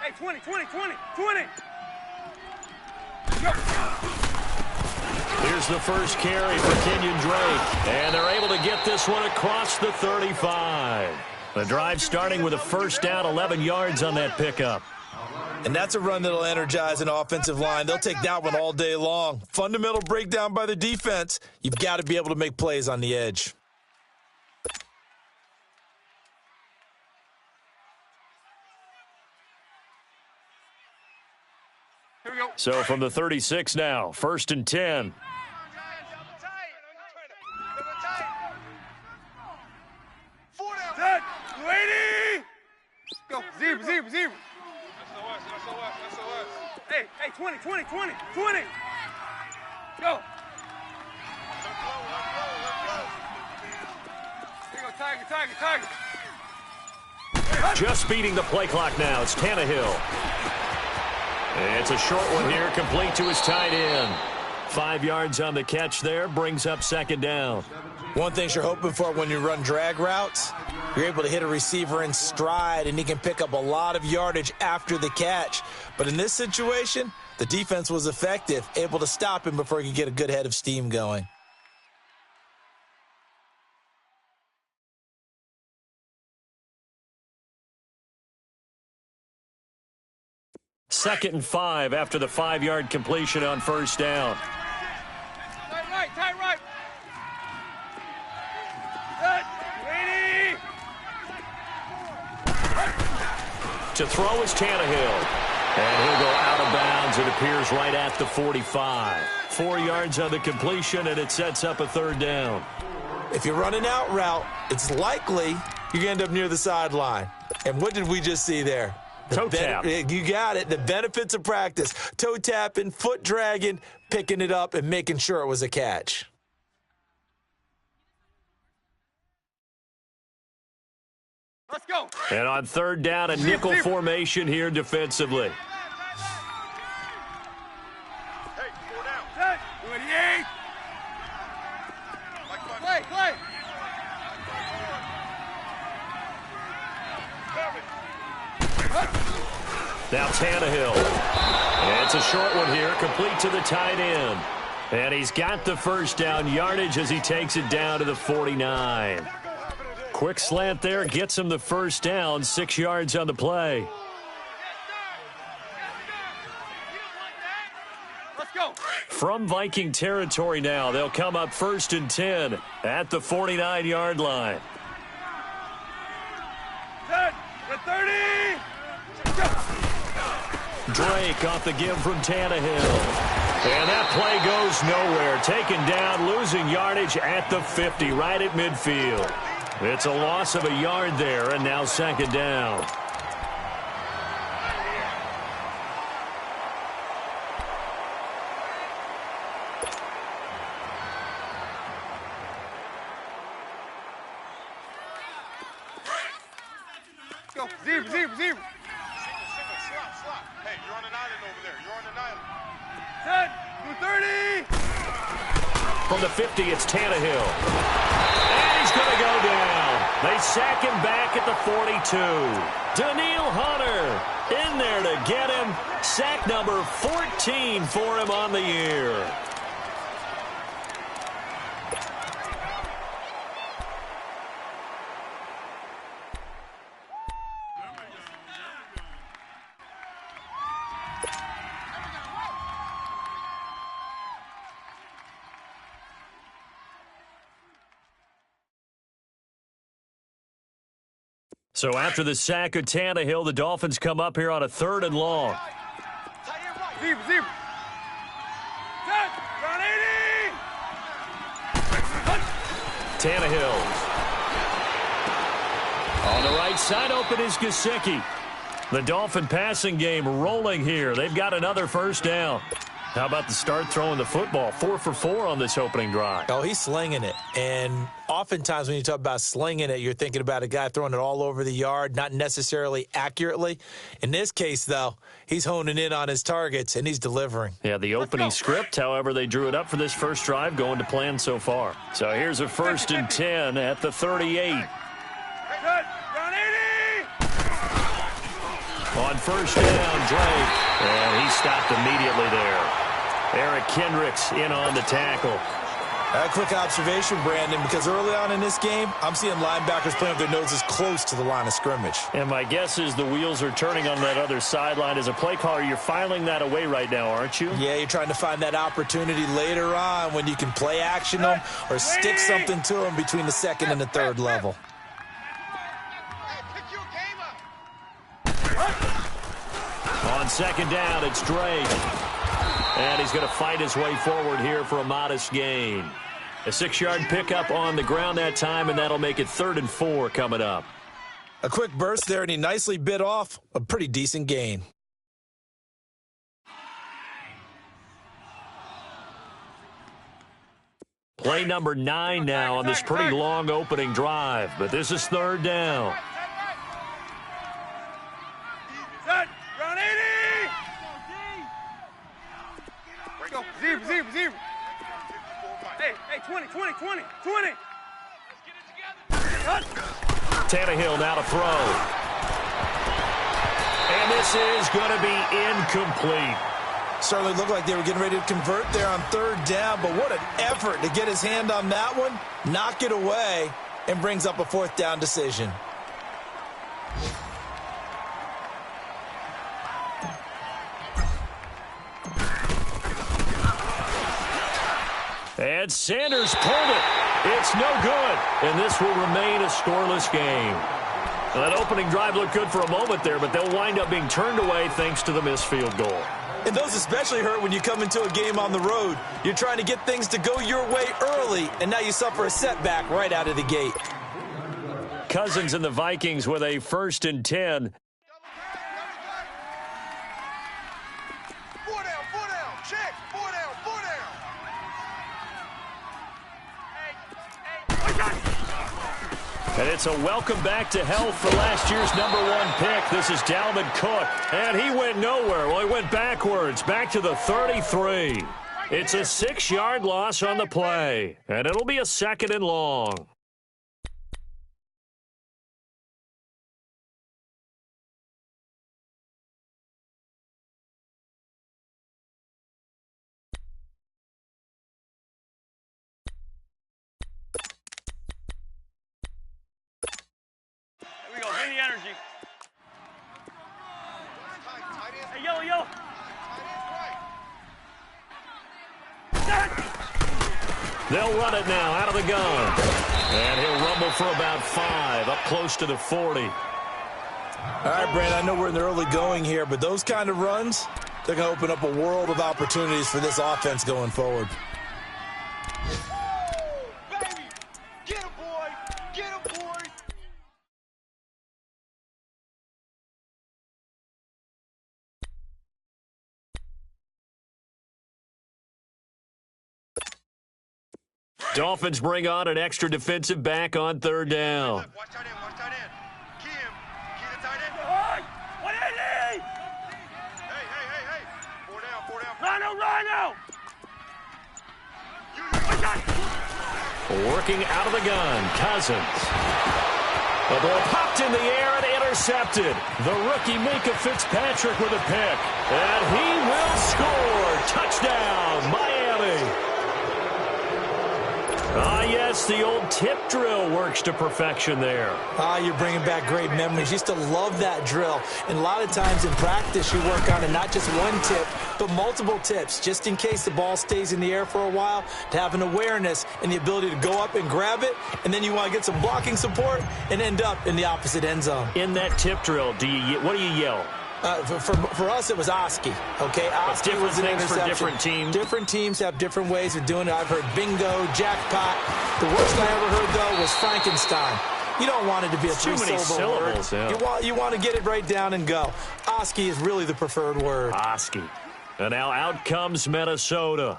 Hey, 20, 20, 20, 20. Go. Here's the first carry for Kenyon Drake, and they're able to get this one across the 35. The drive starting with a first down, 11 yards on that pickup. And that's a run that'll energize an offensive line. They'll take that one all day long. Fundamental breakdown by the defense. You've got to be able to make plays on the edge. Here we go. So from the 36 now, 1st and 10. Set. Lady. Go. Zero. Hey, 20, 20, 20, 20. Go. Here you go, Tiger. Just beating the play clock now. It's Tannehill. It's a short one here, complete to his tight end. 5 yards on the catch there, brings up 2nd down. One thing you're hoping for when you run drag routes, you're able to hit a receiver in stride, and he can pick up a lot of yardage after the catch. But in this situation, the defense was effective, able to stop him before he could get a good head of steam going. Second and 5 after the 5-yard completion on first down. Tight right. Set. Lady. To throw is Tannehill. And he'll go out of bounds. It appears right at the 45. 4 yards on the completion, and it sets up a 3rd down. If you're running out route, it's likely you're going to end up near the sideline. And what did we just see there? Toe tap. You got it. The benefits of practice. Toe tapping, foot dragging, picking it up, and making sure it was a catch. Let's go. And on 3rd down, a nickel formation here defensively. Hey, 4 down. Set. 28. Play. Now Tannehill. And it's a short one here, complete to the tight end. And he's got the first down yardage as he takes it down to the 49. Quick slant there, gets him the first down, 6 yards on the play. Let's go. From Viking territory now, they'll come up 1st and 10 at the 49-yard line. Set. The 30. Drake off the give from Tannehill. And that play goes nowhere. Taken down, losing yardage at the 50, right at midfield. It's a loss of a yard there, and now 2nd down. Go. Zero. Single, slot. Hey, you're on an island over there. You're on an island. Set. 30. From the 50, it's Tannehill. And he's going to go down. They sack him back at the 42. Daniil Hunter in there to get him. Sack number 14 for him on the year. So after the sack of Tannehill, the Dolphins come up here on a 3rd and long. Zero. Set. Round 80. Tannehill. On the right side, open is Gesicki. The Dolphin passing game rolling here. They've got another first down. How about the start throwing the football? 4 for 4 on this opening drive. Oh, he's slinging it. And oftentimes when you talk about slinging it, you're thinking about a guy throwing it all over the yard, not necessarily accurately. In this case, though, he's honing in on his targets, and he's delivering. Yeah, the opening script, however, they drew it up for this first drive, going to plan so far. So here's a 1st and 10 at the 38. Set. Round 80. On first down, Drake. And he stopped immediately there. Eric Kendricks in on the tackle. A quick observation, Brandon, because early on in this game, I'm seeing linebackers playing with their noses close to the line of scrimmage. And my guess is the wheels are turning on that other sideline. As a play caller, you're filing that away right now, aren't you? Yeah, you're trying to find that opportunity later on when you can play action them or stick something to them between the second and the third level. On second down, it's Drake. And he's going to fight his way forward here for a modest gain. A 6-yard pickup on the ground that time, and that'll make it 3rd and 4 coming up. A quick burst there, and he nicely bit off a pretty decent gain. Play number 9 now on this pretty long opening drive, but this is 3rd down. Set. Round 80. Go. Zero. Hey, 20. Tannehill now to throw. And this is going to be incomplete. Certainly looked like they were getting ready to convert there on 3rd down, but what an effort to get his hand on that one, knock it away, and brings up a 4th down decision. And Sanders pulled it. It's no good. And this will remain a scoreless game. Well, that opening drive looked good for a moment there, but they'll wind up being turned away thanks to the missed field goal. And those especially hurt when you come into a game on the road. You're trying to get things to go your way early, and now you suffer a setback right out of the gate. Cousins and the Vikings with a 1st and 10. Four down, check, four down. And it's a welcome back to health for last year's #1 pick. This is Dalvin Cook. And he went nowhere. Well, he went backwards, back to the 33. It's a 6-yard loss on the play. And it'll be a 2nd and long. Any energy. Hey, yo. They'll run it now out of the gun. And he'll rumble for about 5, up close to the 40. All right, Brandon, I know we're in the early going here, but those kind of runs, they're going to open up a world of opportunities for this offense going forward. Baby, get him, boy. Dolphins bring on an extra defensive back on 3rd down. Watch tight end. Key the tight end. Hey, 180. Hey. Four down. Rhino. Working out of the gun, Cousins. The ball popped in the air and intercepted. The rookie Minka Fitzpatrick with a pick. And he will score. Touchdown, Miami. Yes, the old tip drill works to perfection there. You're bringing back great memories. Used to love that drill. And a lot of times in practice, you work on it, not just one tip, but multiple tips, just in case the ball stays in the air for a while, to have an awareness and the ability to go up and grab it, and then you want to get some blocking support and end up in the opposite end zone. In that tip drill, what do you yell? For us, it was Oski. Okay, Oski was an interception. For different teams. Different teams have different ways of doing it. I've heard bingo, jackpot. The worst I ever heard, though, was Frankenstein. You don't want it to be a three-syllable word. Yeah. You want to get it right down and go. Oski is really the preferred word. Oski. And now out comes Minnesota.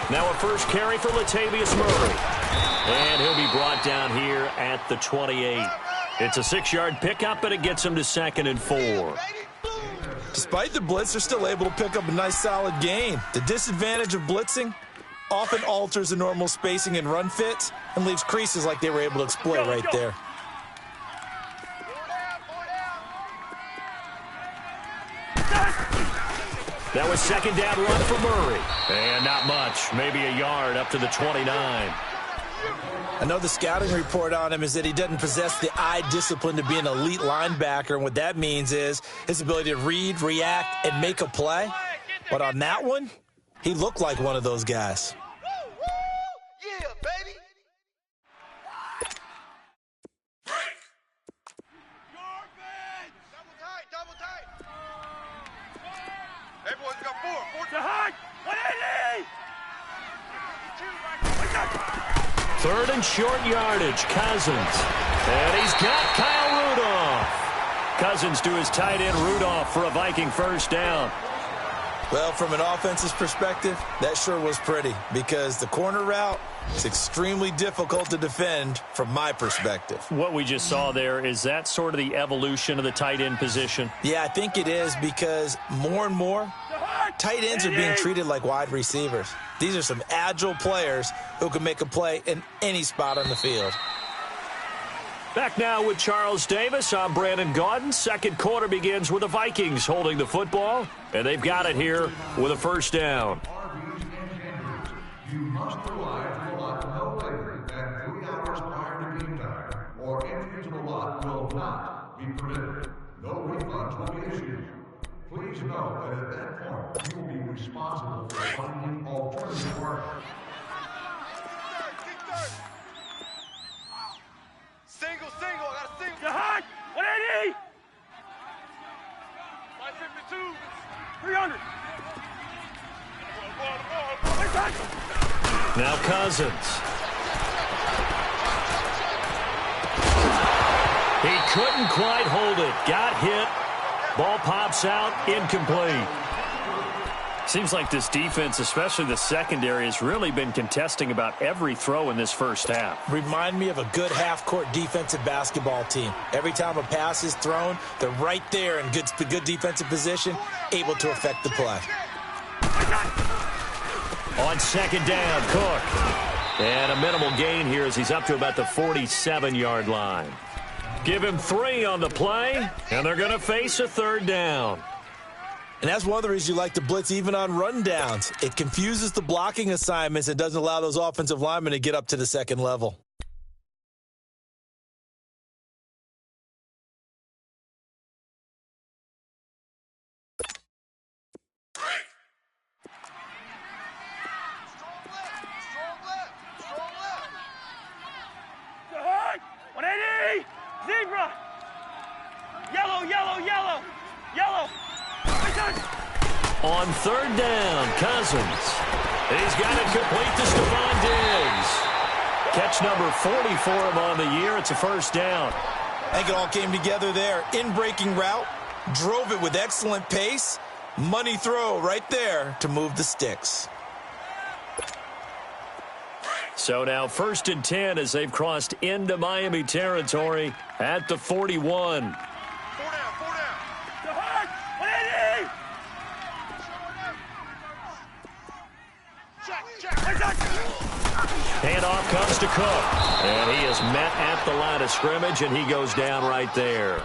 Now a first carry for Latavius Murray. And he'll be brought down here at the 28. It's a 6-yard pickup, and it gets him to 2nd and 4. Despite the blitz, they're still able to pick up a nice, solid gain. The disadvantage of blitzing often alters the normal spacing and run fits and leaves creases like they were able to exploit right there. That was 2nd down run for Murray. And not much, maybe a yard up to the 29. I know the scouting report on him is that he doesn't possess the eye discipline to be an elite linebacker, and what that means is his ability to read, react, and make a play. But on that one, he looked like one of those guys. Yeah, baby. Double tight. Everyone's got 4. To high. 180. 3rd and short yardage, Cousins. And he's got Kyle Rudolph. Cousins to his tight end Rudolph for a Viking 1st down. Well, from an offense's perspective, that sure was pretty because the corner route is extremely difficult to defend from my perspective. What we just saw there, is that sort of the evolution of the tight end position? Yeah, I think it is because more and more, tight ends are being treated like wide receivers. These are some agile players who can make a play in any spot on the field. Back now with Charles Davis. I'm Brandon Gaudin. 2nd quarter begins with the Vikings holding the football, and they've got it here with a 1st down. You must arrive to the lot no later than 3 hours prior to game time, or entry to the lot will not be permitted. No refunds will be issued. Please know that at that point, you will be responsible for finding alternative work. Single. I got a single. To high. 180. 552. 300. Now Cousins. He couldn't quite hold it. Got hit. Ball pops out. Incomplete. Seems like this defense, especially the secondary, has really been contesting about every throw in this 1st half. Remind me of a good half-court defensive basketball team. Every time a pass is thrown, they're right there in good defensive position, able to affect the play. On 2nd down, Cook. And a minimal gain here as he's up to about the 47-yard line. Give him 3 on the play, and they're going to face a 3rd down. And that's one of the reasons you like to blitz even on rundowns. It confuses the blocking assignments and doesn't allow those offensive linemen to get up to the 2nd level. Strong left. To high. 180. Zebra. Yellow. On 3rd down, Cousins. He's got it complete to Stephon Diggs. Catch number 40 for him on the year. It's a 1st down. I think it all came together there. In-breaking route, drove it with excellent pace. Money throw right there to move the sticks. So now 1st and 10 as they've crossed into Miami territory at the 41. 4 down. To high. 180. Check. Handoff comes to Cook. And he is met at the line of scrimmage, and he goes down right there.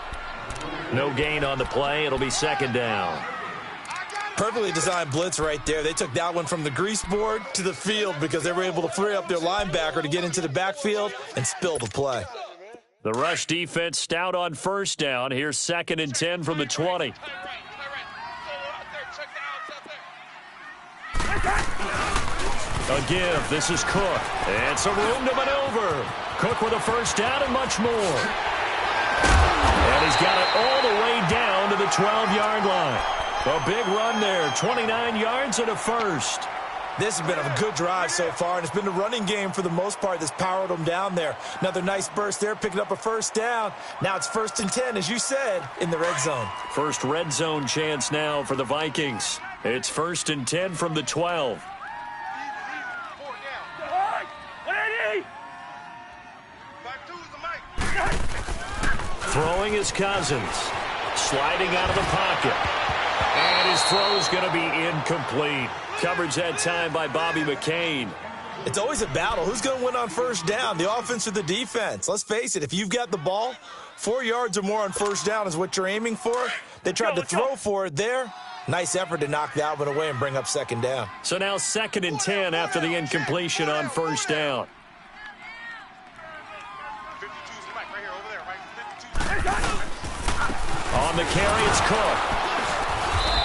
No gain on the play. It'll be 2nd down. Perfectly designed blitz right there. They took that one from the grease board to the field because they were able to free up their linebacker to get into the backfield and spill the play. The rush defense stout on 1st down. Here's 2nd and 10 from the 20. A give. This is Cook. And some room to maneuver. Cook with a 1st down and much more. And he's got it all the way down to the 12-yard line. A big run there. 29 yards and a 1st. This has been a good drive so far, and it's been the running game for the most part that's powered them down there. Another nice burst there, picking up a 1st down. Now it's 1st and 10, as you said, in the red zone. First red zone chance now for the Vikings. It's 1st and 10 from the 12. 180. Back 2 is the mic. Throwing is Cousins. Sliding out of the pocket. And his throw's going to be incomplete. Coverage that time by Bobby McCain. It's always a battle. Who's going to win on first down, the offense or the defense? Let's face it, if you've got the ball, 4 yards or more on first down is what you're aiming for. They tried to throw for it there. Nice effort to knock that one away and bring up second down. So now 2nd and 10 after the incompletion on first down. 52's the back right here, over there, right? 52's. On the carry, it's Cook.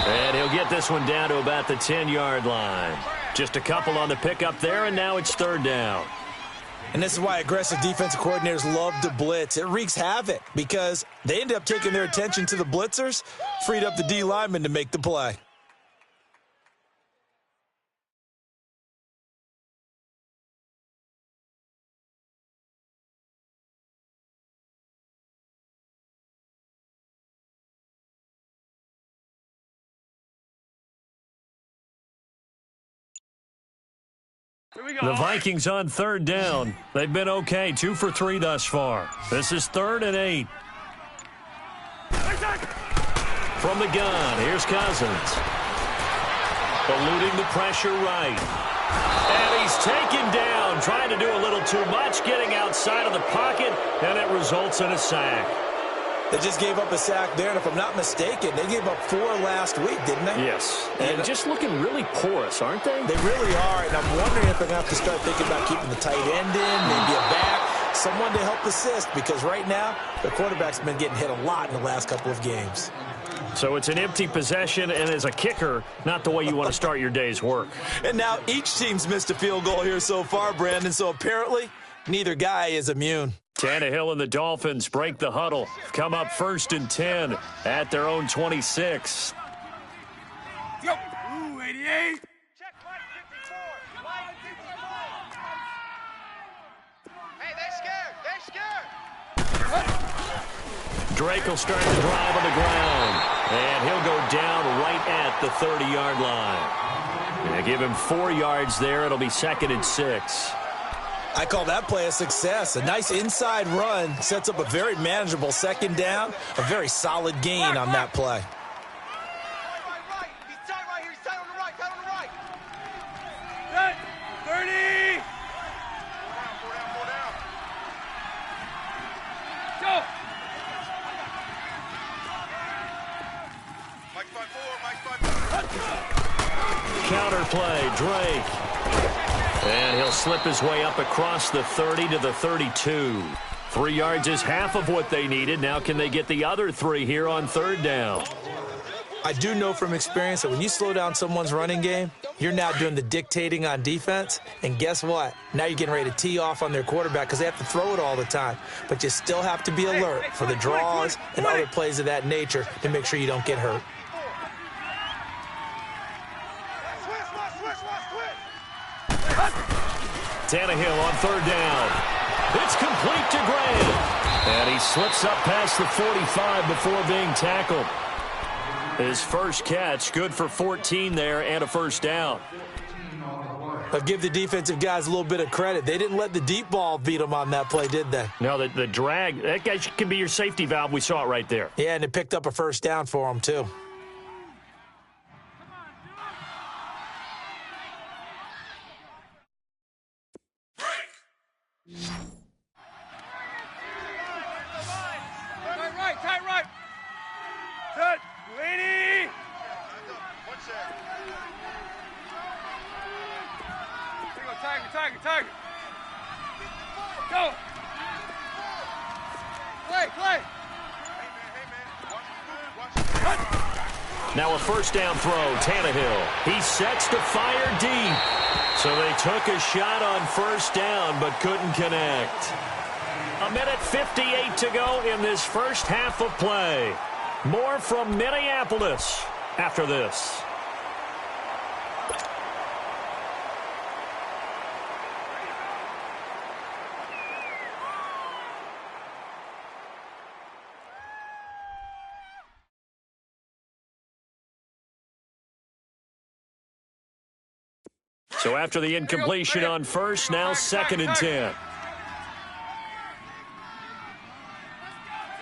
And he'll get this one down to about the 10-yard line. Just a couple on the pickup there, and now it's 3rd down. And this is why aggressive defensive coordinators love to blitz. It wreaks havoc because they end up taking their attention to the blitzers, freed up the D lineman to make the play. The Vikings on 3rd down. They've been okay, 2 for 3 thus far. This is 3rd and 8. From the gun, here's Cousins. Eluding the pressure right. And he's taken down, trying to do a little too much, getting outside of the pocket, and it results in a sack. They just gave up a sack there, and if I'm not mistaken, they gave up 4 last week, didn't they? Yes. And just looking really porous, aren't they? They really are, and I'm wondering if they're going to have to start thinking about keeping the tight end in, maybe a back, someone to help assist, because right now, the quarterback's been getting hit a lot in the last couple of games. So it's an empty possession, and as a kicker, not the way you want to start your day's work. And now each team's missed a field goal here so far, Brandon, so apparently neither guy is immune. Tannehill and the Dolphins break the huddle. Come up 1st and 10 at their own 26. Yo. Ooh, 88. Check line 54. Line 54. Hey, they're scared. Drake will start the drive on the ground. And he'll go down right at the 30-yard line. They give him 4 yards there. It'll be 2nd and 6. I call that play a success. A nice inside run sets up a very manageable 2nd down, a very solid gain on that play. Right. He's tight right here. He's tight on the right. Tight on the right. Set. 30. Four down. Go. Mike's 5-4. Counter play, Drake. And he'll slip his way up across the 30 to the 32. 3 yards is half of what they needed. Now can they get the other 3 here on 3rd down? I do know from experience that when you slow down someone's running game, you're now doing the dictating on defense. And guess what? Now you're getting ready to tee off on their quarterback because they have to throw it all the time. But you still have to be alert for the draws and other plays of that nature to make sure you don't get hurt. Tannehill on 3rd down. It's complete to Graham. And he slips up past the 45 before being tackled. His first catch, good for 14 there and a 1st down. I'll give the defensive guys a little bit of credit. They didn't let the deep ball beat them on that play, did they? No, the drag, that guy can be your safety valve. We saw it right there. Yeah, and it picked up a 1st down for them, too. Tight right. Set. 80. One check. Here you go, Tiger. Go. Play. Hey, man. Watch it. Now a 1st down throw, Tannehill. He sets to fire deep. So they took a shot on 1st down but couldn't connect. 1:58 to go in this first half of play. More from Minneapolis after this. So after the incompletion on 1st, now 2nd and 10.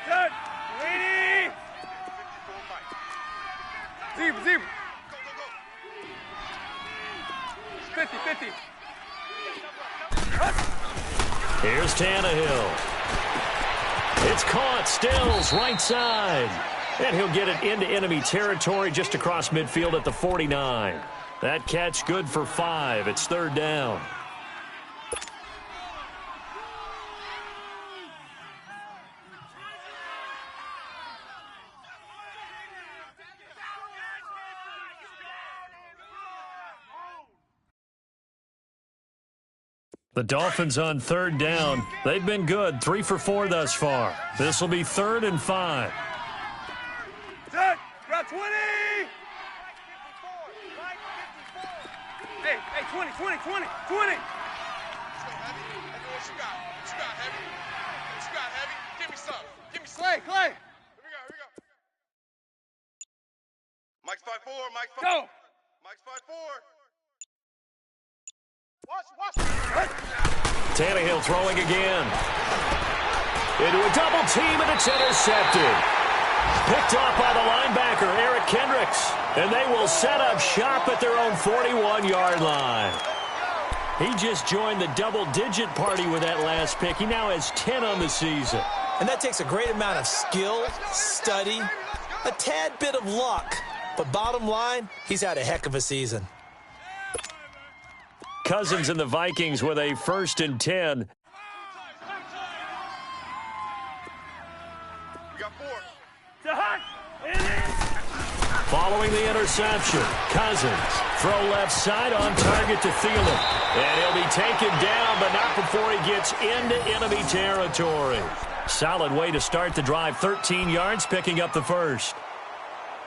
Set. 50-50. Here's Tannehill. It's caught. Stills right side. And he'll get it into enemy territory just across midfield at the 49. That catch good for 5. It's third down. The Dolphins on third down. They've been good, 3 for 4 thus far. This will be 3rd and 5. Set. Route 20. Hey, 20. What you got? Heavy? What you got, Heavy? Give me some. Clay. Here we go. Mike's 5-4. Go. Mike's 5-4. Watch. Tannehill throwing again. Into a double team, and it's intercepted. Picked off by the linebacker, Eric Kendricks. And they will set up shop at their own 41-yard line. He just joined the double-digit party with that last pick. He now has 10 on the season. And that takes a great amount of skill, study, a tad bit of luck. But bottom line, he's had a heck of a season. Cousins and the Vikings with a 1st and 10. We got 4. Following the interception, Cousins throw left side on target to Thielen. And he'll be taken down, but not before he gets into enemy territory. Solid way to start the drive. 13 yards, picking up the first.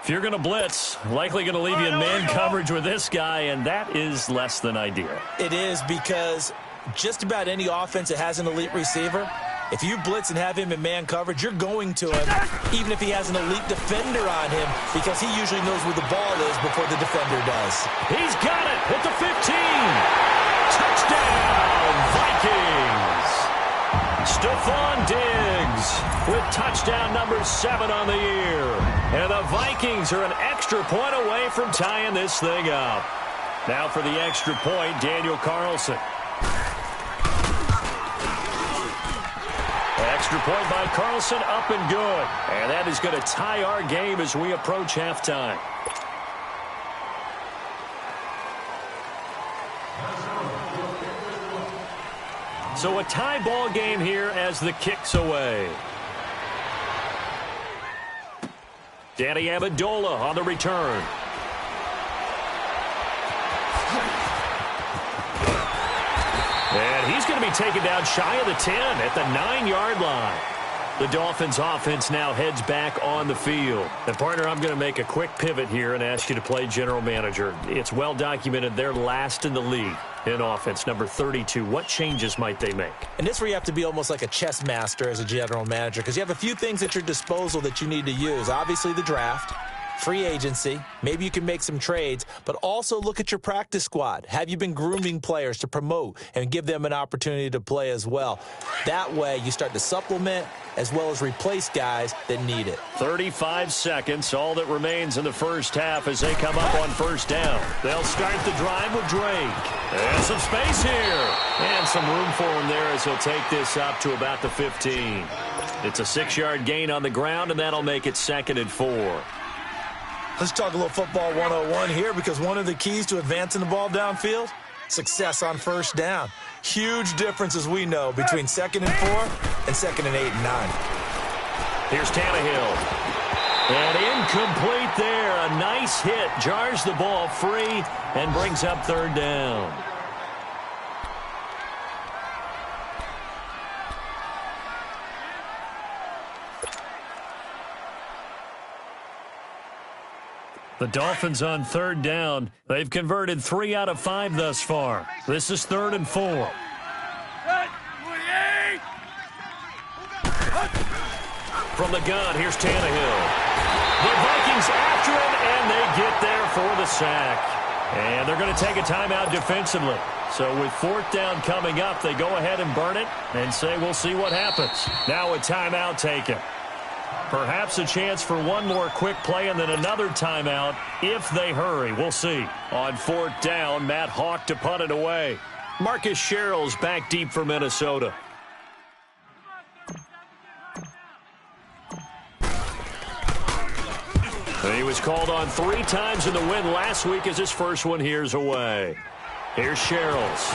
If you're going to blitz, likely going to leave you in man coverage with this guy, and that is less than ideal. It is, because just about any offense that has an elite receiver, if you blitz and have him in man coverage, you're going to him, even if he has an elite defender on him, because he usually knows where the ball is before the defender does. He's got it at the 15. Touchdown, Vikings. Stephon Diggs with touchdown number 7 on the year. And the Vikings are an extra point away from tying this thing up. Now for the extra point, Daniel Carlson. Extra point by Carlson, up and good. And that is going to tie our game as we approach halftime. So a tie ball game here as the kick's away. Danny Amendola on the return. And he's going to be taken down shy of the 10 at the 9-yard line. The Dolphins offense now heads back on the field. And, partner, I'm going to make a quick pivot here and ask you to play general manager. It's well documented they're last in the league in offense, number 32. What changes might they make? And this is where you have to be almost like a chess master as a general manager, because you have a few things at your disposal that you need to use. Obviously, the draft, free agency, maybe you can make some trades, but also look at your practice squad. Have you been grooming players to promote and give them an opportunity to play as well? That way, you start to supplement as well as replace guys that need it. 35 seconds, all that remains in the first half as they come up on first down. They'll start the drive with Drake. And some space here. And some room for him there as he'll take this up to about the 15. It's a 6-yard gain on the ground, and that'll make it 2nd and 4. Let's talk a little football 101 here, because one of the keys to advancing the ball downfield, success on first down. Huge difference, as we know, between 2nd and 4 and 2nd and 8 and 9. Here's Tannehill. And incomplete there. A nice hit. Jars the ball free and brings up 3rd down. The Dolphins on 3rd down. They've converted 3 out of 5 thus far. This is 3rd and 4. From the gun, here's Tannehill. The Vikings after him, and they get there for the sack. And they're going to take a timeout defensively. So with 4th down coming up, they go ahead and burn it and say we'll see what happens. Now a timeout taken. Perhaps a chance for one more quick play and then another timeout if they hurry. We'll see. On 4th down, Matt Hawk to punt it away. Marcus Sherrill's back deep for Minnesota. He was called on 3 times in the win last week as his first one here's away. Here's Sherrill's.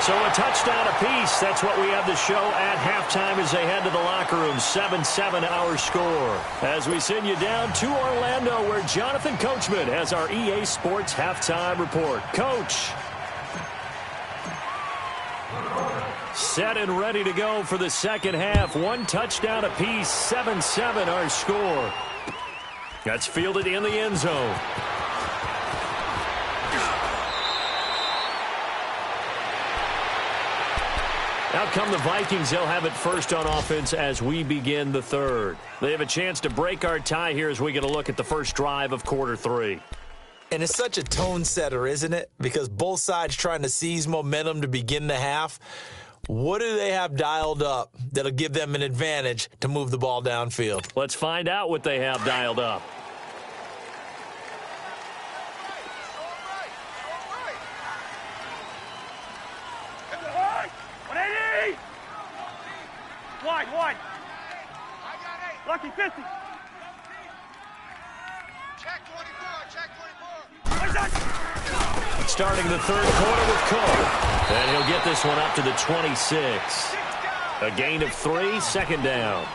So a touchdown apiece. That's what we have to show at halftime as they head to the locker room. 7-7 our score. As we send you down to Orlando where Jonathan Coachman has our EA Sports halftime report. Coach. Set and ready to go for the second half. 1 touchdown apiece. 7-7 our score. That's fielded in the end zone. Out come the Vikings. They'll have it first on offense as we begin the third. They have a chance to break our tie here as we get a look at the first drive of quarter 3. And it's such a tone setter, isn't it? Because both sides trying to seize momentum to begin the half. What do they have dialed up that'll give them an advantage to move the ball downfield? Let's find out what they have dialed up. Wide. Lucky 50. Check 24. Starting the third quarter with Cook. And he'll get this one up to the 26. A gain of 3, 2nd down.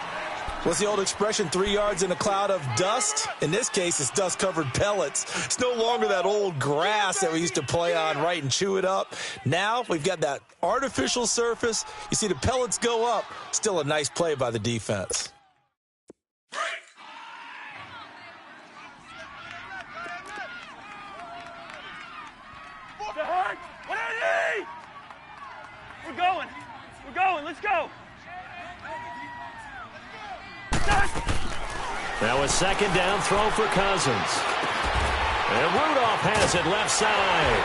What's the old expression, 3 yards in a cloud of dust? In this case, it's dust-covered pellets. It's no longer that old grass that we used to play on, right, and chew it up. Now we've got that artificial surface. You see the pellets go up. Still a nice play by the defense. We're going. Let's go. Now a 2nd down throw for Cousins. And Rudolph has it left side.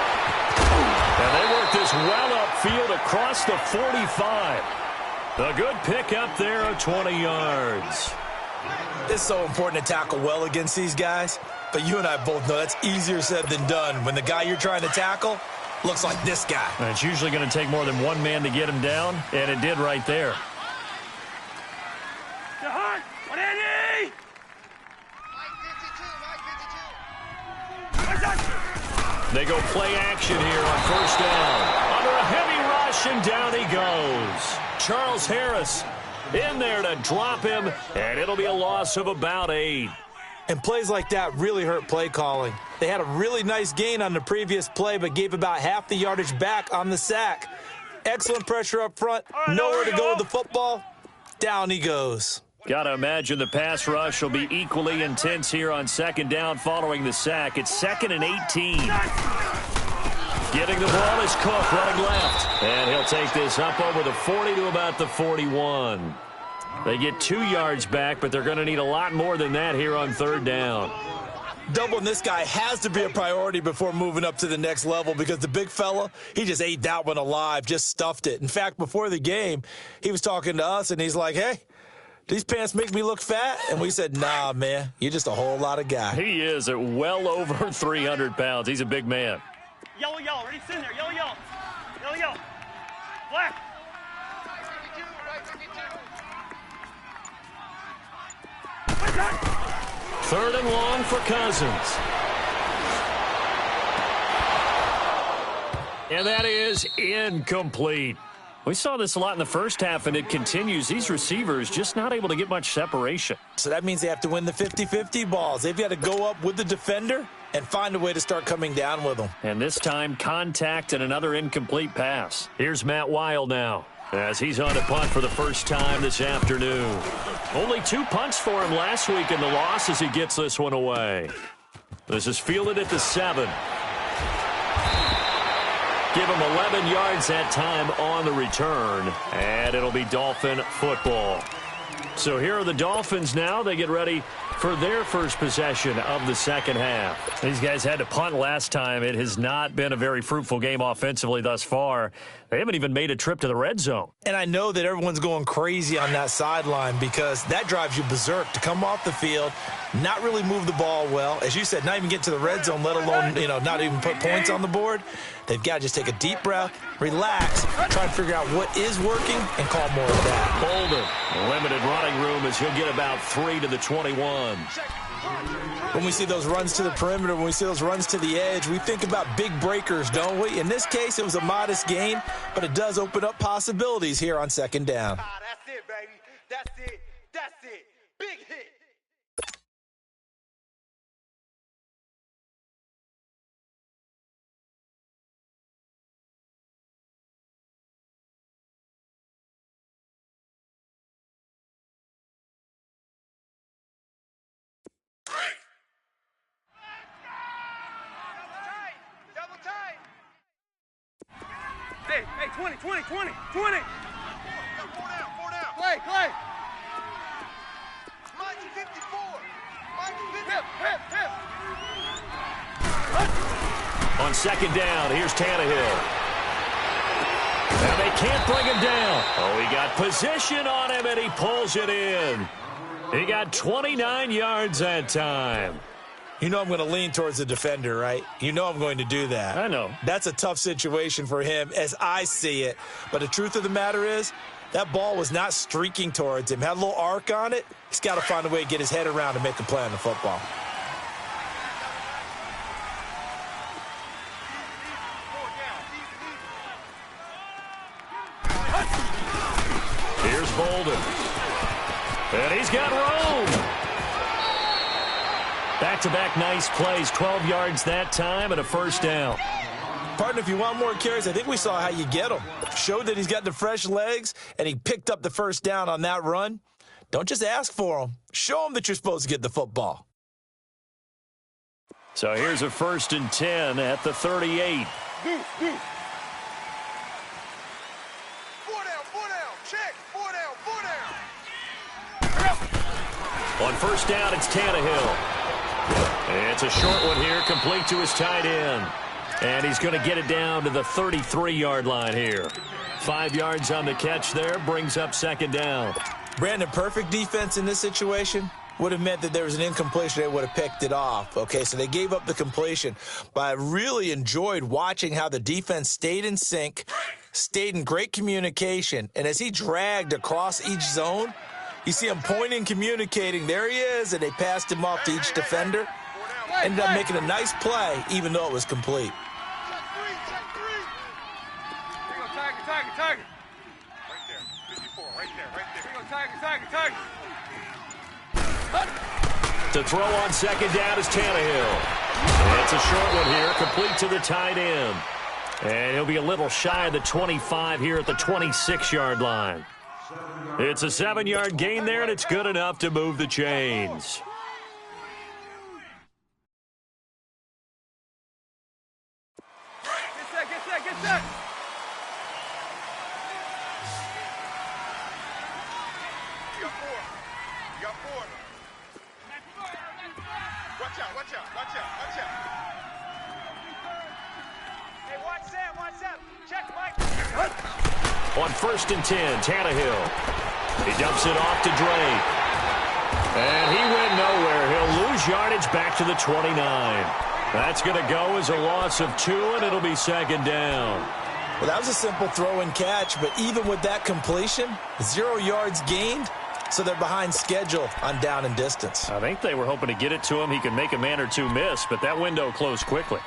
And they work this well upfield across the 45. A good pick up there of 20 yards. It's so important to tackle well against these guys. But you and I both know that's easier said than done when the guy you're trying to tackle looks like this guy. And it's usually going to take more than one man to get him down, and it did right there. They go play action here on 1st down. Under a heavy rush, and down he goes. Charles Harris in there to drop him, and it'll be a loss of about 8. And plays like that really hurt play calling. They had a really nice gain on the previous play, but gave about half the yardage back on the sack. Excellent pressure up front. Nowhere to go with the football. Down he goes. Got to imagine the pass rush will be equally intense here on 2nd down following the sack. It's 2nd and 18. Getting the ball is Cook running left. And he'll take this up over the 40 to about the 41. They get 2 yards back, but they're going to need a lot more than that here on 3rd down. Doubling this guy has to be a priority before moving up to the next level because the big fella, he just ate that one alive, just stuffed it. In fact, before the game, he was talking to us, and he's like, hey, these pants make me look fat? And we said, nah, man, you're just a whole lot of guy. He is at well over 300 pounds. He's a big man. Yellow. Ready? Sit in there. Yellow. Black. Third and long for Cousins. And that is incomplete. We saw this a lot in the first half, and it continues. These receivers just not able to get much separation. So that means they have to win the 50-50 balls. They've got to go up with the defender and find a way to start coming down with them. And this time, contact and another incomplete pass. Here's Matt Weil now, as he's on to punt for the first time this afternoon. Only 2 punts for him last week in the loss as he gets this one away. This is fielded at the 7. Give him 11 yards that time on the return, and it'll be Dolphin football. So here are the Dolphins now. They get ready for their first possession of the second half. These guys had to punt last time. It has not been a very fruitful game offensively thus far. They haven't even made a trip to the red zone. And I know that everyone's going crazy on that sideline because that drives you berserk to come off the field, not really move the ball well. As you said, not even get to the red zone, let alone, not even put points on the board. They've got to just take a deep breath, relax, try and figure out what is working, and call more of that. Bolden, limited running room as he'll get about 3 to the 21. When we see those runs to the perimeter, when we see those runs to the edge, we think about big breakers, don't we? In this case, it was a modest gain, but it does open up possibilities here on second down. That's it, baby. That's it. That's it. Big hit. Hey, 20. 4 down. Clay. Mikey 54. Mikey 50. Hip. On second down, here's Tannehill. And they can't bring him down. Oh, he got position on him, and he pulls it in. He got 29 yards that time. You know I'm going to lean towards the defender, right? You know I'm going to do that. I know. That's a tough situation for him as I see it. But the truth of the matter is, that ball was not streaking towards him. Had a little arc on it. He's got to find a way to get his head around and make a play on the football. Here's Bolden. And he's got Rome. Back-to-back nice plays, 12 yards that time and a first down. Partner, if you want more carries, I think we saw how you get him. Showed that he's got the fresh legs, and he picked up the first down on that run. Don't just ask for him. Show him that you're supposed to get the football. So here's a 1st and 10 at the 38. 4 down. Check. 4 down. On first down, it's Tannehill. It's a short one here, complete to his tight end. And he's going to get it down to the 33-yard line here. 5 yards on the catch there, brings up second down. Brandon, perfect defense in this situation would have meant that there was an incompletion. They would have picked it off. Okay, so they gave up the completion. But I really enjoyed watching how the defense stayed in sync, stayed in great communication. And as he dragged across each zone, you see him pointing, communicating. There he is, and they passed him off to each defender. Ended up making a nice play, even though it was complete. Check 3. Here you go, Tiger. Right there. 54. Right there. Here you go, Tiger. To throw on second down is Tannehill. It's a short one here, complete to the tight end. And he'll be a little shy of the 25 here at the 26-yard line. It's a 7-yard gain there, and it's good enough to move the chains. Get set. You got 4. Watch out. Hey, watch Sam. Check, Mike. On 1st and 10, Tannehill. He dumps it off to Drake. And he went nowhere. He'll lose yardage back to the 29. That's going to go as a loss of 2, and it'll be second down. Well, that was a simple throw and catch, but even with that completion, 0 yards gained, so they're behind schedule on down and distance. I think they were hoping to get it to him. He could make a man or two miss, but that window closed quickly.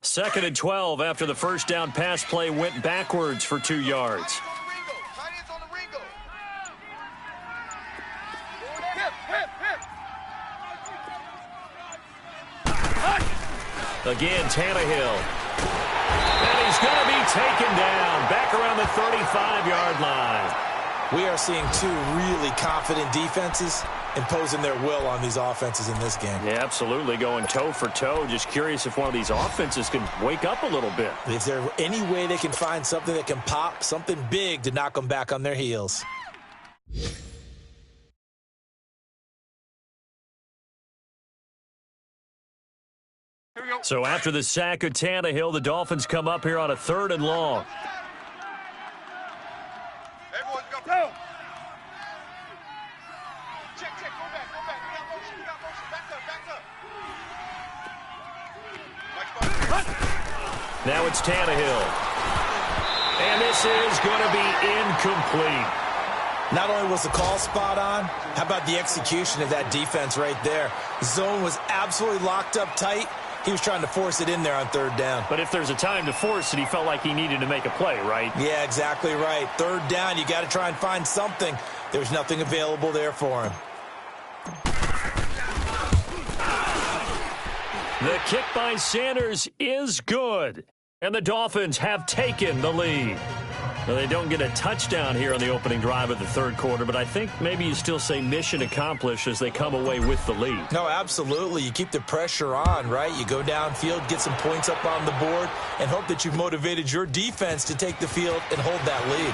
Second and 12 after the first down pass play went backwards for 2 yards. Tight ends on the Ringo. Again, Tannehill. And he's going to be taken down back around the 35-yard line. We are seeing two really confident defenses imposing their will on these offenses in this game. Yeah, absolutely, going toe for toe. Just curious if one of these offenses can wake up a little bit. Is there any way they can find something that can pop, something big to knock them back on their heels? So after the sack of Tannehill, the Dolphins come up here on a 3rd and long. Everyone go. Check, go back. We got motion. Back up. Now it's Tannehill. And this is going to be incomplete. Not only was the call spot on, how about the execution of that defense right there? Zone was absolutely locked up tight. He was trying to force it in there on 3rd down. But if there's a time to force it, he felt like he needed to make a play, right? Yeah, exactly right. 3rd down, you got to try and find something. There was nothing available there for him. The kick by Sanders is good. And the Dolphins have taken the lead. Now, they don't get a touchdown here on the opening drive of the 3rd quarter, but I think maybe you still say mission accomplished as they come away with the lead. No, absolutely. You keep the pressure on, right? You go downfield, get some points up on the board, and hope that you've motivated your defense to take the field and hold that lead.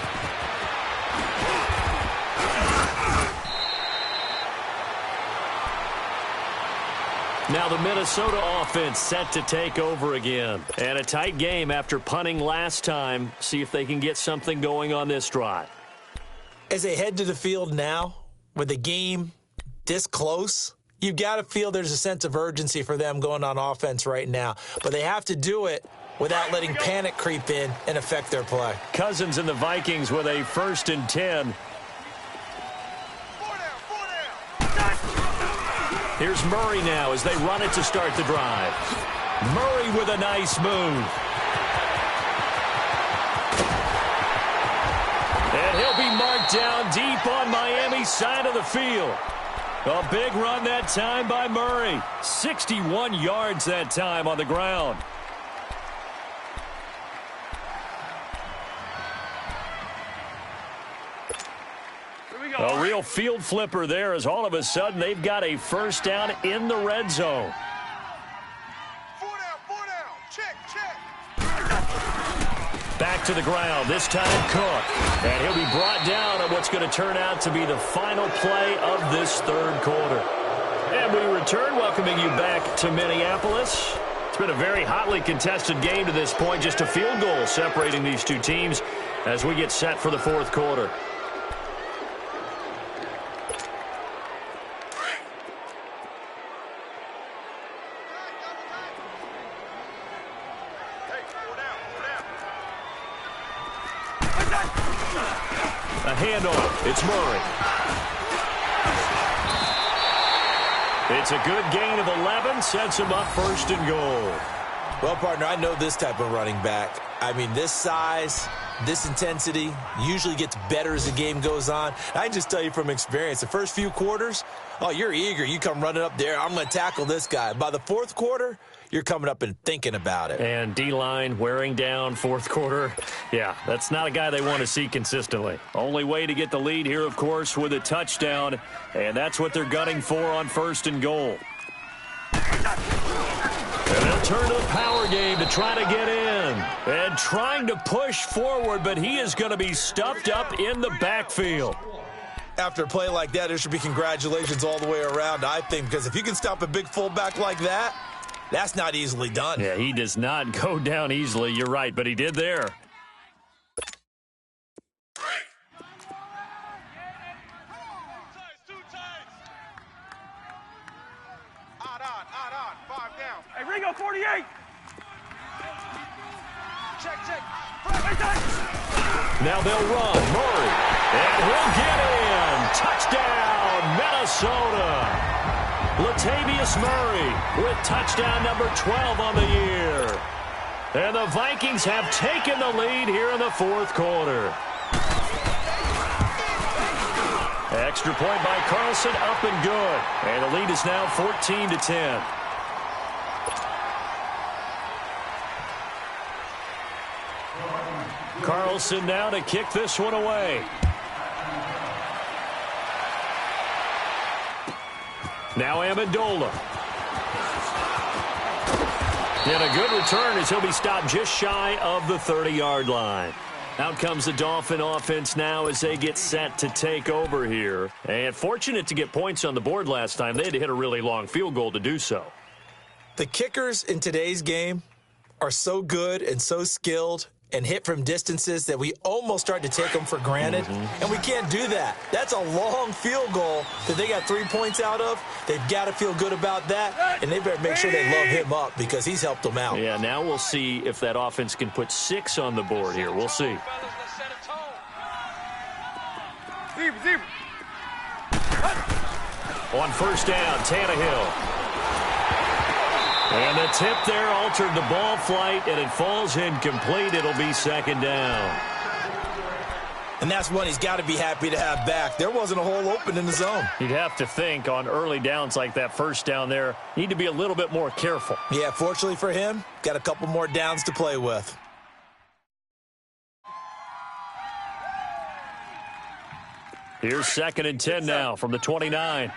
Now the Minnesota offense set to take over again. And a tight game after punting last time. See if they can get something going on this drive. As they head to the field now, with the game this close, you've got to feel there's a sense of urgency for them going on offense right now. But they have to do it without letting panic creep in and affect their play. Cousins and the Vikings with a 1st and 10. Here's Murray now as they run it to start the drive. Murray with a nice move. And he'll be marked down deep on Miami's side of the field. A big run that time by Murray. 61 yards that time on the ground. A real field flipper there as all of a sudden they've got a 1st down in the red zone. 4 down. Check. Back to the ground, this time Cook. And he'll be brought down on what's going to turn out to be the final play of this 3rd quarter. And we return, welcoming you back to Minneapolis. It's been a very hotly contested game to this point, just a field goal separating these two teams as we get set for the 4th quarter. A handoff. It's Murray. It's a good gain of 11. Sets him up 1st and goal. Well, partner, I know this type of running back. I mean, this size, this intensity usually gets better as the game goes on. I can just tell you from experience, the first few quarters, oh, you're eager. You come running up there. I'm going to tackle this guy. By the 4th quarter, you're coming up and thinking about it. And D-line wearing down 4th quarter. Yeah, that's not a guy they want to see consistently. Only way to get the lead here, of course, with a touchdown. And that's what they're gunning for on 1st and goal. And they'll turn to the power game to try to get in. And trying to push forward, but he is going to be stuffed up in the backfield. After a play like that, there should be congratulations all the way around, I think, because if you can stop a big fullback like that, that's not easily done. Yeah, he does not go down easily. You're right, but he did there. Two times. Odd on. 5 down. Hey, Ringo, 48. Check. Now they'll run. Murray. And he'll get in. Touchdown, Minnesota. Latavius Murray with touchdown number 12 on the year. And the Vikings have taken the lead here in the 4th quarter. Extra point by Carlson, up and good. And the lead is now 14-10. Carlson now to kick this one away. Now Amendola. And a good return as he'll be stopped just shy of the 30-yard line. Out comes the Dolphin offense now as they get set to take over here. And fortunate to get points on the board last time. They had to hit a really long field goal to do so. The kickers in today's game are so good and so skilled and hit from distances that we almost start to take them for granted, and we can't do that. That's a long field goal that they got 3 points out of. They've got to feel good about that, and they better make sure they love him up because he's helped them out. Yeah, now we'll see if that offense can put 6 on the board here. We'll see. On first down, Tannehill. And the tip there altered the ball flight, and it falls incomplete. It'll be second down. And that's one he's got to be happy to have back. There wasn't a hole open in the zone. You'd have to think on early downs like that first down there, need to be a little bit more careful. Yeah, fortunately for him, got a couple more downs to play with. Here's 2nd and 10 now from the 29.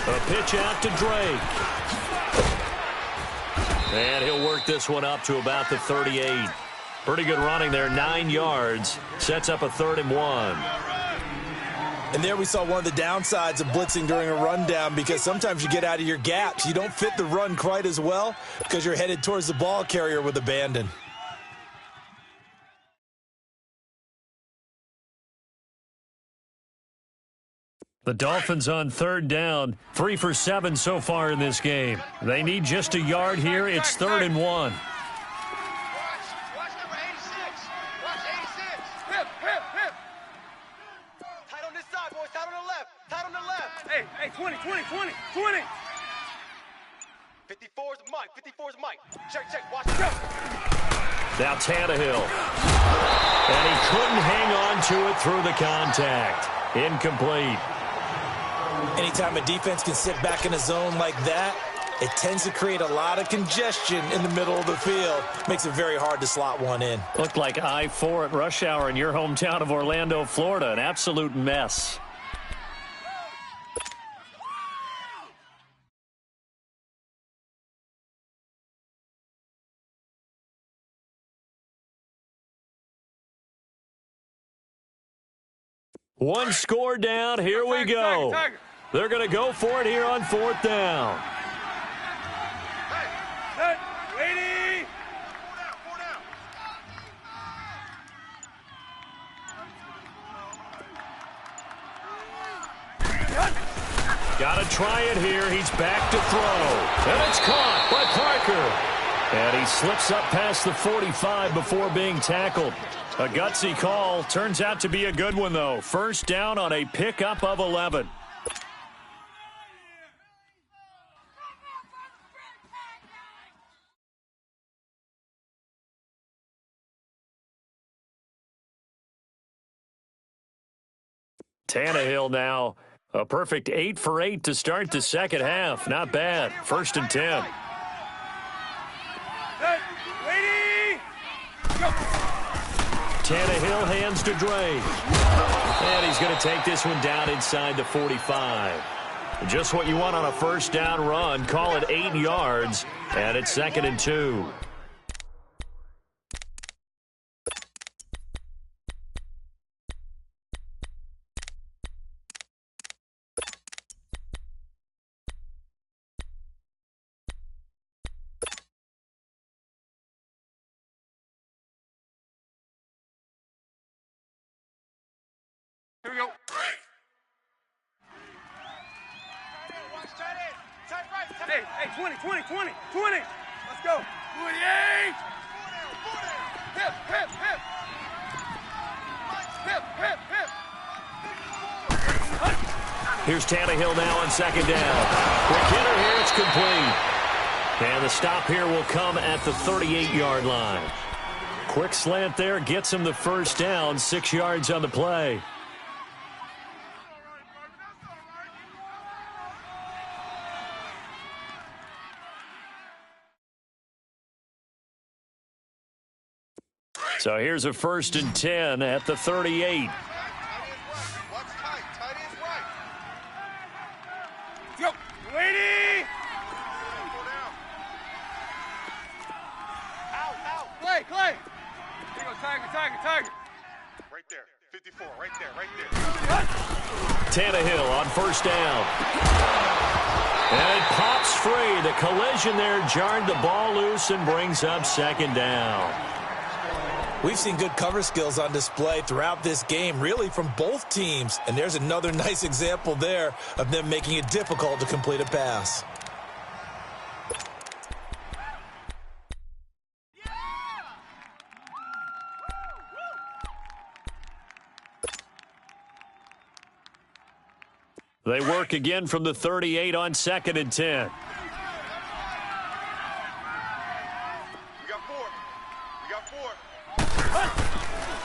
A pitch out to Drake. And he'll work this one up to about the 38. Pretty good running there, 9 yards. Sets up a 3rd and 1. And there we saw one of the downsides of blitzing during a rundown because sometimes you get out of your gaps. You don't fit the run quite as well because you're headed towards the ball carrier with abandon. The Dolphins on 3rd down, 3 for 7 so far in this game. They need just a yard here. It's 3rd and 1. Watch number 86. Watch 86. Hip, hip, hip. Tight on this side, boys. Tight on the left. Tight on the left. Hey, 20, 20, 20, 20. 54's Mike. 54's Mike. Check. Watch it. Go. Now Tannehill. And he couldn't hang on to it through the contact. Incomplete. Anytime a defense can sit back in a zone like that, it tends to create a lot of congestion in the middle of the field. Makes it very hard to slot one in. Looked like I-4 at rush hour in your hometown of Orlando, Florida. An absolute mess. One score down. Here we go. They're going to go for it here on 4th down. Set, ready. Four down. Got to try it here. He's back to throw. And it's caught by Parker. And he slips up past the 45 before being tackled. A gutsy call. Turns out to be a good one, though. First down on a pickup of 11. Tannehill now. A perfect 8 for 8 to start the second half. Not bad. 1st and 10. Set, ready. Go. Tannehill hands to Drake. And he's going to take this one down inside the 45. Just what you want on a first down run. Call it 8 yards. And it's 2nd and 2. Here we go. Watch tight end. Tight right. Tight Hey, 20, 20, 20, 20. Let's go. 28. Hip, hip, hip. Hip, hip, hip. Here's Tannehill now on 2nd down. Quick hitter here. It's complete. And the stop here will come at the 38-yard line. Quick slant there. Gets him the first down. 6 yards on the play. So here's a 1st and 10 at the 38. Watch tight. Tight is right. Go. Lady. Go down. Out. Clay. Here you go, Tiger. Right there. 54. Right there. Tannehill on 1st down. And it pops free. The collision there jarred the ball loose and brings up 2nd down. We've seen good cover skills on display throughout this game, really from both teams. And there's another nice example there of them making it difficult to complete a pass. They work again from the 38 on 2nd and 10. You got 4.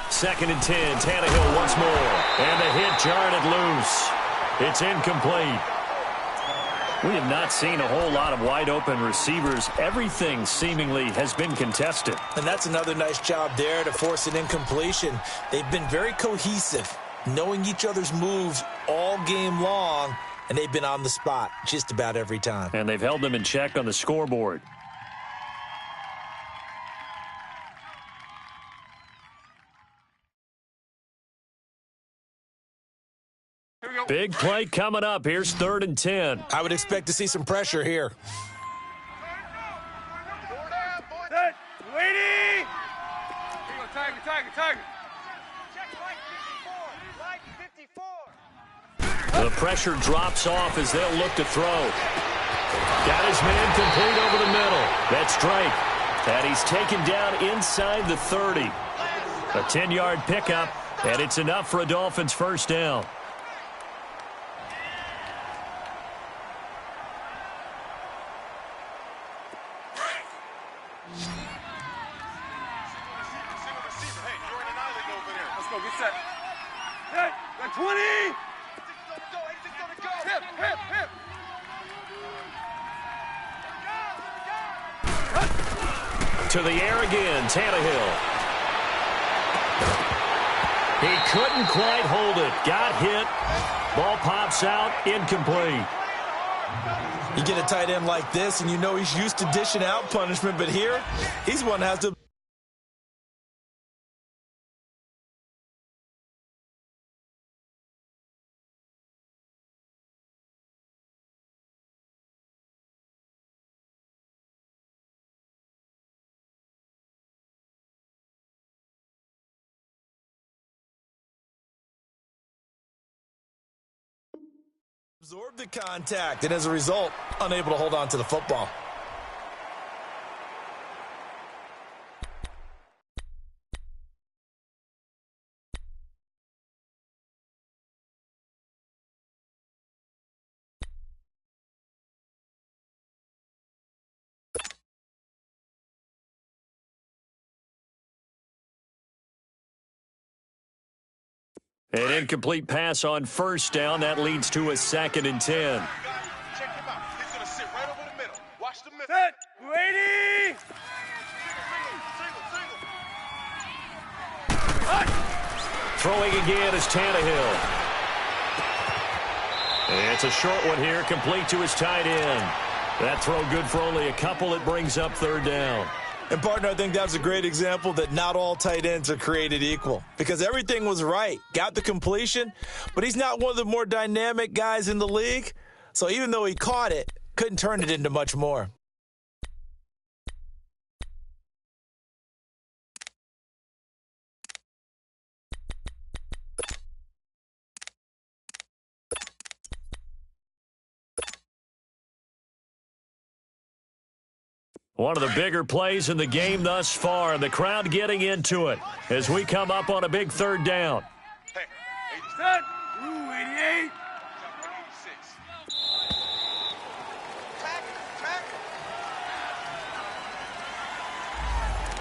2nd and 10. Tannehill once more. And the hit jarred it loose. It's incomplete. We have not seen a whole lot of wide-open receivers. Everything seemingly has been contested. And that's another nice job there to force an incompletion. They've been very cohesive, knowing each other's moves all game long, and they've been on the spot just about every time. And they've held them in check on the scoreboard. Big play coming up. Here's 3rd and 10. I would expect to see some pressure here. Set. Lady. Here you go, Tiger. Check right 54. The pressure drops off as they'll look to throw. Got his man complete over the middle. That's Drake. And he's taken down inside the 30. A 10-yard pickup, and it's enough for a Dolphins 1st down. Let's go, get set. Hey, got 20. Hip. To the air again, Tannehill. He couldn't quite hold it. Got hit. Ball pops out, incomplete. You get a tight end like this, and you know he's used to dishing out punishment, but here, he's one that has to... absorb the contact, and as a result, unable to hold on to the football. An incomplete pass on 1st down. That leads to a 2nd and 10. Check him out. He's going to sit right over the middle. Watch the middle. Set. Lady. Throwing again is Tannehill. And it's a short one here, complete to his tight end. That throw good for only a couple. It brings up 3rd down. And, partner, I think that's a great example that not all tight ends are created equal because everything was right. Got the completion, but he's not one of the more dynamic guys in the league. So even though he caught it, couldn't turn it into much more. One of the bigger plays in the game thus far, and the crowd getting into it as we come up on a big 3rd down. Hey, Set. Ooh, 88.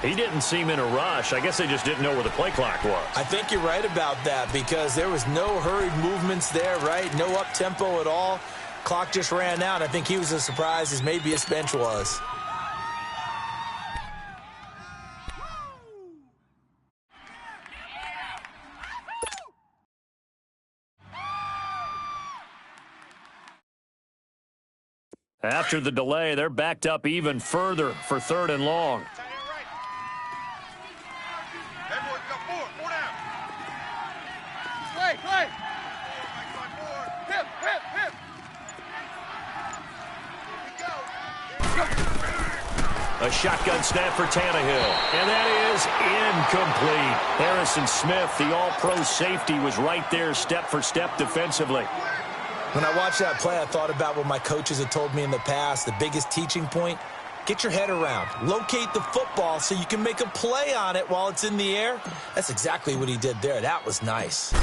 He didn't seem in a rush. I guess they just didn't know where the play clock was. I think you're right about that because there was no hurried movements there, right? No up-tempo at all. Clock just ran out. I think he was as surprised as maybe his bench was. After the delay, they're backed up even further for 3rd and long. Play. Hip. A shotgun snap for Tannehill, and that is incomplete. Harrison Smith, the all-pro safety, was right there step for step defensively. When I watched that play, I thought about what my coaches had told me in the past. The biggest teaching point, get your head around. Locate the football so you can make a play on it while it's in the air. That's exactly what he did there. That was nice.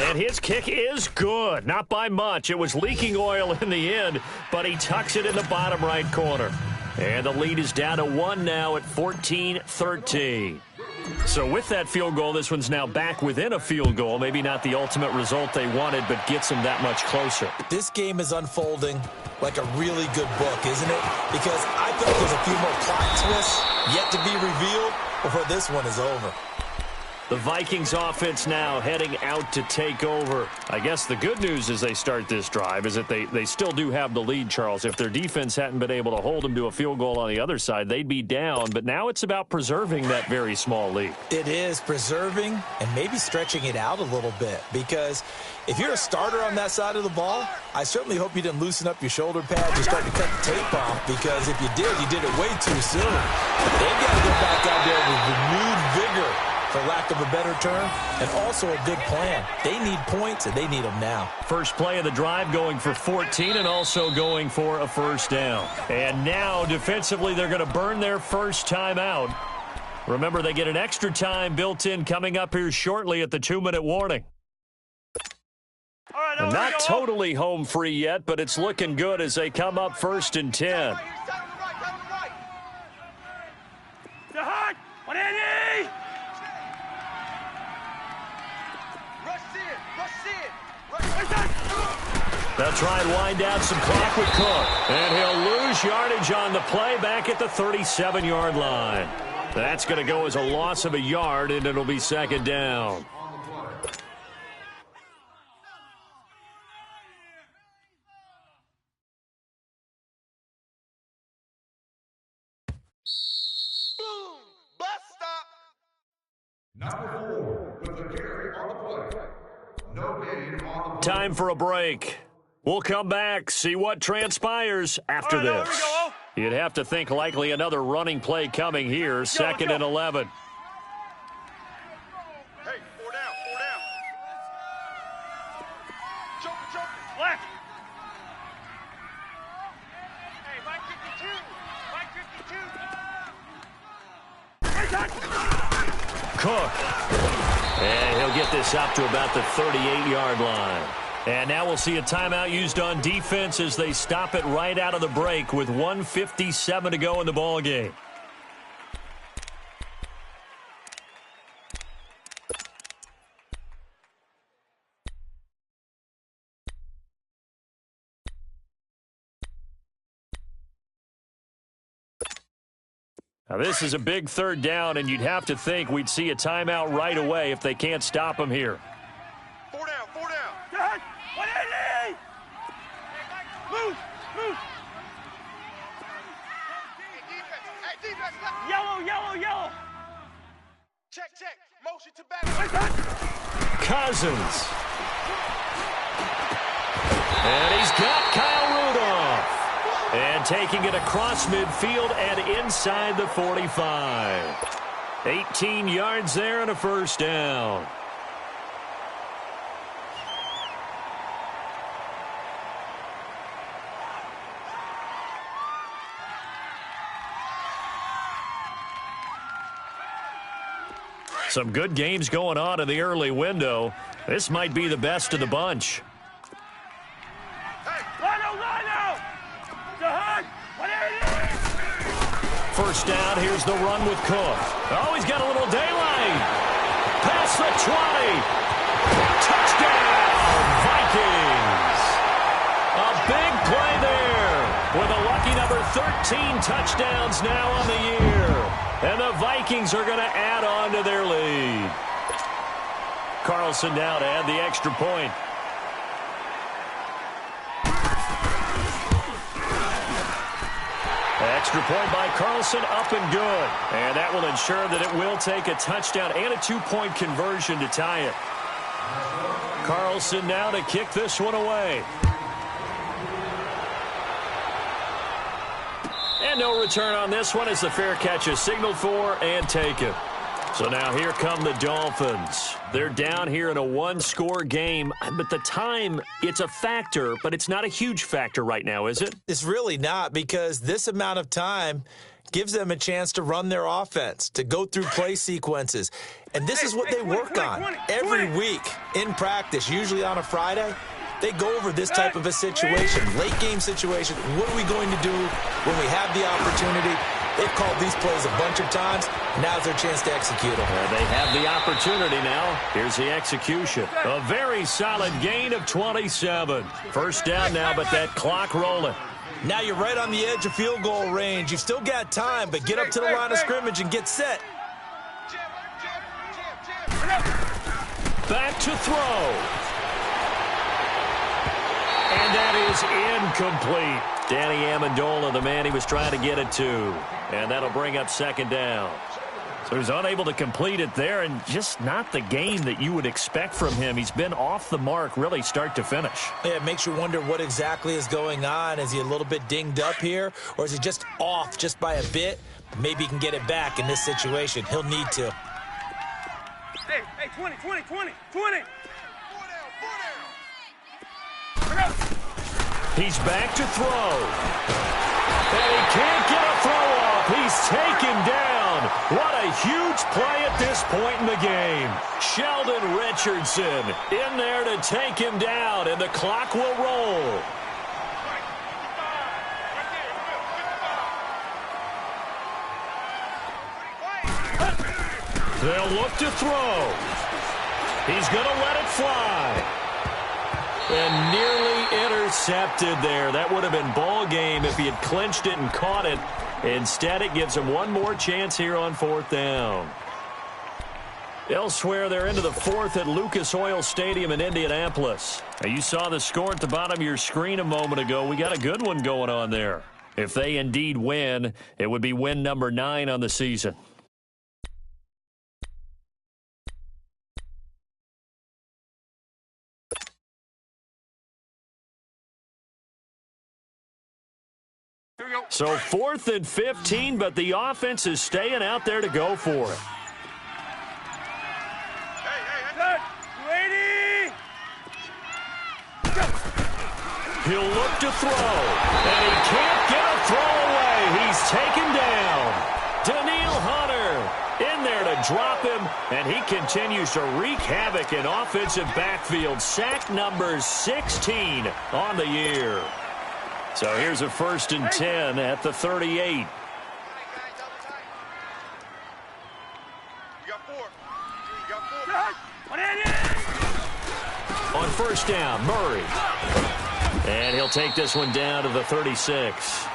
And his kick is good. Not by much. It was leaking oil in the end, but he tucks it in the bottom right corner. And the lead is down to 1 now at 14-13. So with that field goal, this one's now back within a field goal. Maybe not the ultimate result they wanted, but gets them that much closer. This game is unfolding like a really good book, isn't it? Because I feel like there's a few more plot twists yet to be revealed before this one is over. The Vikings offense now heading out to take over. I guess the good news as they start this drive is that they still do have the lead, Charles. If their defense hadn't been able to hold them to a field goal on the other side, they'd be down. But now it's about preserving that very small lead. It is preserving and maybe stretching it out a little bit, because if you're a starter on that side of the ball, I certainly hope you didn't loosen up your shoulder pads and start to cut the tape off, because if you did it way too soon. They've got to go back out there with renewed vigor, for lack of a better term, and also a big plan. They need points, and they need them now. First play of the drive going for 14 and also going for a first down. And now, defensively, they're going to burn their first time out. Remember, they get an extra time built in coming up here shortly at the 2-minute warning. All right, Not totally home free yet, but it's looking good as they come up 1st and 10. To Hunt! 180! They'll try and wind down some clock with Cook. And he'll lose yardage on the play back at the 37-yard line. That's going to go as a loss of a yard, and it'll be 2nd down. Boom! Bus stop! Number 4 with the carry on the play. No gain on the play. Time for a break. We'll come back, see what transpires after All right, this. here we go. You'd have to think likely another running play coming here, 2nd and 11. Hey, 4 down. Choke. Black. Hey, Mike 52. Cook. And he'll get this up to about the 38-yard line. And now we'll see a timeout used on defense as they stop it right out of the break with 1:57 to go in the ball game. Now this is a big 3rd down, and you'd have to think we'd see a timeout right away if they can't stop him here. 4 down. Done. 180! Move! Hey, defense, left. Yellow! Check. Motion to back. Cousins. And he's got Kyle Rudolph. And taking it across midfield and inside the 45. 18 yards there and a first down. Some good games going on in the early window. This might be the best of the bunch. Rhino! To Hunt! 180! First down, here's the run with Cook. Oh, he's got a little daylight. Past the 20. Touchdown, Vikings. A big play there with a lucky number 13 touchdowns now on the year. And the Vikings are going to add on to their lead. Carlson now to add the extra point. Extra point by Carlson, up and good. And that will ensure that it will take a touchdown and a 2-point conversion to tie it. Carlson now to kick this one away. And no return on this one as the fair catch is signaled for and taken. So now here come the Dolphins. They're down here in a one-score game, but the time, it's a factor, but it's not a huge factor right now, is it? It's really not, because this amount of time gives them a chance to run their offense, to go through play sequences. And this is what they work on every week in practice, usually on a Friday. They go over this type of a situation, late-game situation. What are we going to do when we have the opportunity? They've called these plays a bunch of times. Now's their chance to execute them. They have the opportunity now. Here's the execution. A very solid gain of 27. First down now, but that clock rolling. Now you're right on the edge of field goal range. You've still got time, but get up to the line of scrimmage and get set. Back to throw. And that is incomplete. Danny Amendola, the man he was trying to get it to. And that'll bring up second down. So he's unable to complete it there, and just not the game that you would expect from him. He's been off the mark really start to finish. Yeah, it makes you wonder what exactly is going on. Is he a little bit dinged up here, or is he just off just by a bit? Maybe he can get it back in this situation. He'll need to. Hey, 20. He's back to throw. And he can't get a throw off. He's taken down. What a huge play at this point in the game. Sheldon Richardson in there to take him down, and the clock will roll. They'll look to throw. He's going to let it fly. And nearly intercepted there. That would have been ball game if he had clinched it and caught it. Instead, it gives him one more chance here on fourth down. Elsewhere, they're into the fourth at Lucas Oil Stadium in Indianapolis. Now, you saw the score at the bottom of your screen a moment ago. We got a good one going on there. If they indeed win, it would be win number 9 on the season. So 4th and 15, but the offense is staying out there to go for it. He'll look to throw, and he can't get a throw away. He's taken down. Daniil Hunter in there to drop him, and he continues to wreak havoc in offensive backfield. Sack number 16 on the year. So here's a 1st and 10 at the 38. You got 4. You got 4. On first down, Murray. And he'll take this one down to the 36.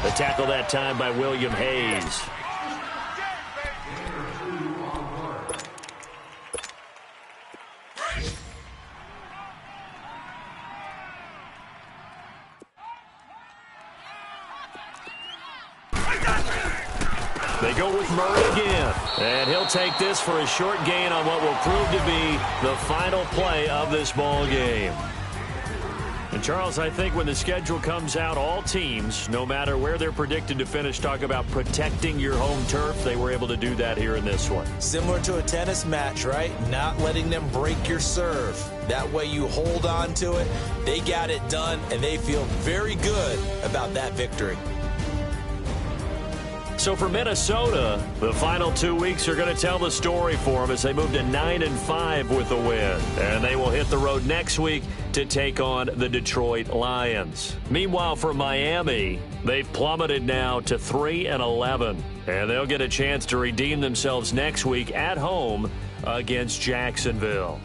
The tackle that time by William Hayes. They go with Murray again. And he'll take this for a short gain on what will prove to be the final play of this ball game. And, Charles, I think when the schedule comes out, all teams, no matter where they're predicted to finish, talk about protecting your home turf. They were able to do that here in this one. Similar to a tennis match, right? Not letting them break your serve. That way you hold on to it. They got it done, and they feel very good about that victory. So for Minnesota, the final 2 weeks are going to tell the story for them as they move to 9-5 with a win. And they will hit the road next week to take on the Detroit Lions. Meanwhile, for Miami, they've plummeted now to 3-11. And they'll get a chance to redeem themselves next week at home against Jacksonville.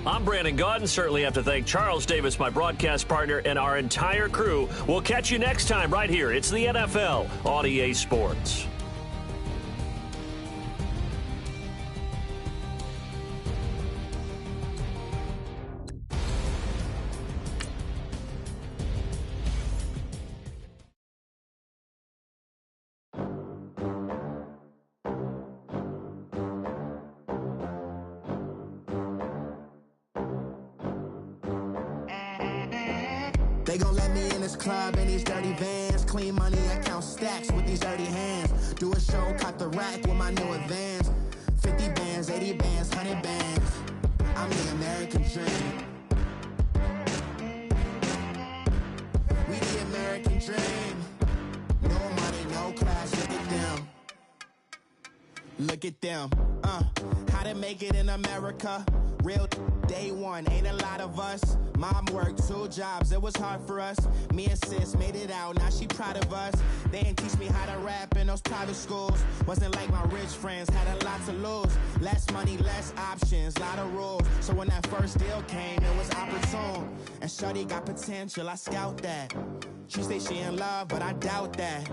I'm Brandon Gaudin. Certainly have to thank Charles Davis, my broadcast partner, and our entire crew. We'll catch you next time right here. It's the NFL on EA Sports. They gon' let me in this club in these dirty vans. Clean money, I count stacks with these dirty hands. Do a show, caught the rack with my new advance. 50 bands, 80 bands, 100 bands. I'm the American dream. We the American dream. No money, no class, look at them. Look at them, how to make it in America. Real day one, ain't a lot of us. Mom worked 2 jobs, it was hard for us. Me and sis made it out, now she proud of us. They didn't teach me how to rap in those private schools. Wasn't like my rich friends, had a lot to lose. Less money, less options, lot of rules. So when that first deal came, it was opportune. And shorty got potential, I scout that. She say she in love, but I doubt that.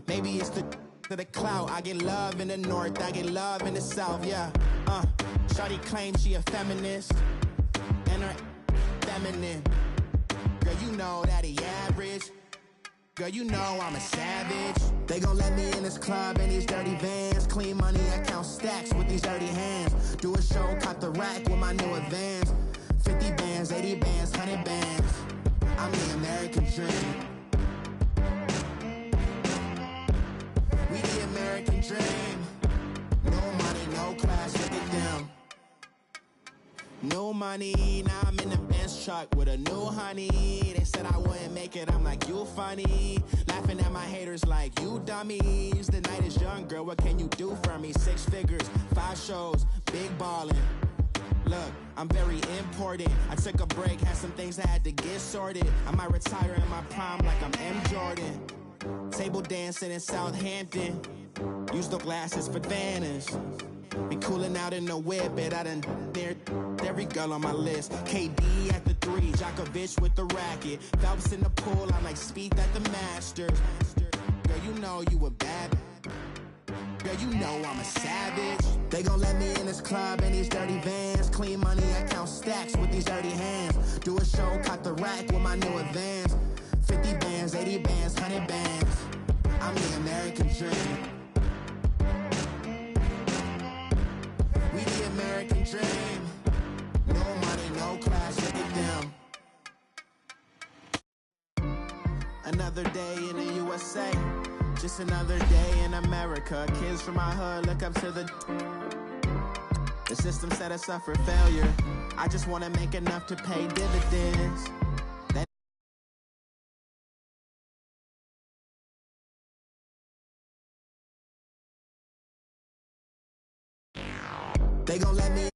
Maybe it's the to the clout. I get love in the north, I get love in the south, yeah. Shawty claims she a feminist, and her feminine. Girl, you know that he average. Girl, you know I'm a savage. They gon' let me in this club in these dirty vans. Clean money, I count stacks with these dirty hands. Do a show, caught the rack with my new advance. 50 bands, 80 bands, 100 bands. I'm the American dream. We the American dream. No money, no class, look at them. No money, now I'm in the Benz truck with a new honey. They said I wouldn't make it, I'm like, you funny. Laughing at my haters like, you dummies. The night is young, girl, what can you do for me? 6 figures, 5 shows, big ballin'. Look, I'm very important. I took a break, had some things I had to get sorted. I might retire in my prime like I'm M. Jordan. Table dancing in Southampton. Use the glasses for Vannas. Be cooling out in the whip, but I done near every girl on my list. KD at the 3, Djokovic with the racket. Phelps in the pool, I'm like Speed at the Masters. Girl, you know you a bad. Girl, you know I'm a savage. They gon' let me in this club in these dirty vans. Clean money, I count stacks with these dirty hands. Do a show, caught the rack with my new advance. 50 bands, 80 bands, 100 bands. I'm the American dream. We the American dream. No money, no class, look at them. Another day in the USA. Just another day in America. Kids from my hood look up to the system set us up for failure. I just wanna make enough to pay dividends. They gon' let me